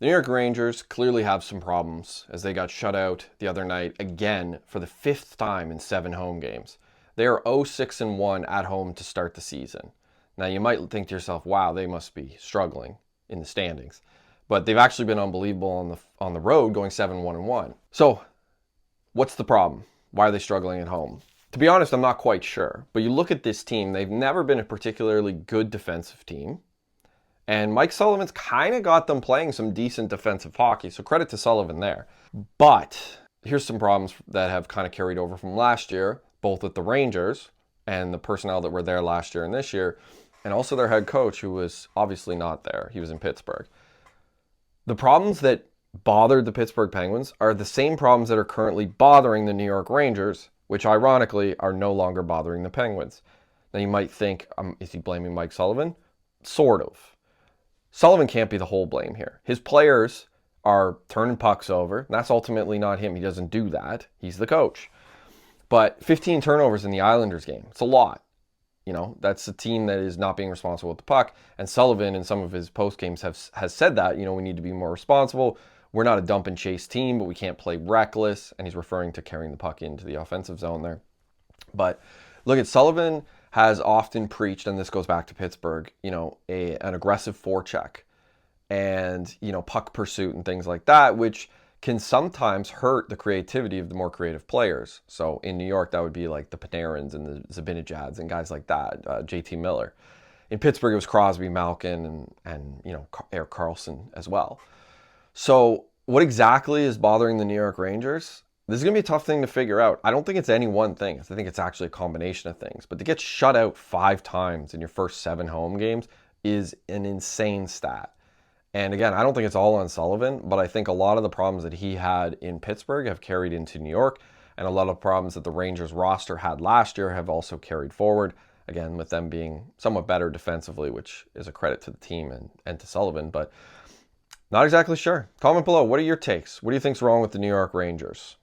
The New York Rangers clearly have some problems as they got shut out the other night again for the fifth time in 7 home games. They are 0-6-1 at home to start the season. Now you might think to yourself, wow, they must be struggling in the standings. But they've actually been unbelievable on the road going 7-1-1. So, what's the problem? Why are they struggling at home? To be honest, I'm not quite sure. But you look at this team, they've never been a particularly good defensive team. And Mike Sullivan's kind of got them playing some decent defensive hockey, so credit to Sullivan there. But here's some problems that have kind of carried over from last year, both with the Rangers and the personnel that were there last year and this year, and also their head coach, who was obviously not there. He was in Pittsburgh. The problems that bothered the Pittsburgh Penguins are the same problems that are currently bothering the New York Rangers, which ironically are no longer bothering the Penguins. Now you might think, is he blaming Mike Sullivan? Sort of. Sullivan can't be the whole blame here. His players are turning pucks over. And that's ultimately not him. He doesn't do that. He's the coach. But 15 turnovers in the Islanders game. It's a lot. You know, that's a team that is not being responsible with the puck. And Sullivan in some of his post games has said that, you know, we need to be more responsible. We're not a dump and chase team, but we can't play reckless. And he's referring to carrying the puck into the offensive zone there. But look at Sullivan has often preached, and this goes back to Pittsburgh, you know, an aggressive forecheck and, you know, puck pursuit and things like that, which can sometimes hurt the creativity of the more creative players. So in New York, that would be like the Panarins and the Zibanejad and guys like that, JT Miller. In Pittsburgh, it was Crosby, Malkin, and you know, Erik Karlsson as well. So what exactly is bothering the New York Rangers? This is going to be a tough thing to figure out. I don't think it's any one thing. I think it's actually a combination of things. But to get shut out 5 times in your first 7 home games is an insane stat. And again, I don't think it's all on Sullivan, but I think a lot of the problems that he had in Pittsburgh have carried into New York, and a lot of problems that the Rangers roster had last year have also carried forward, again, with them being somewhat better defensively, which is a credit to the team and to Sullivan, but not exactly sure. Comment below. What are your takes? What do you think's wrong with the New York Rangers?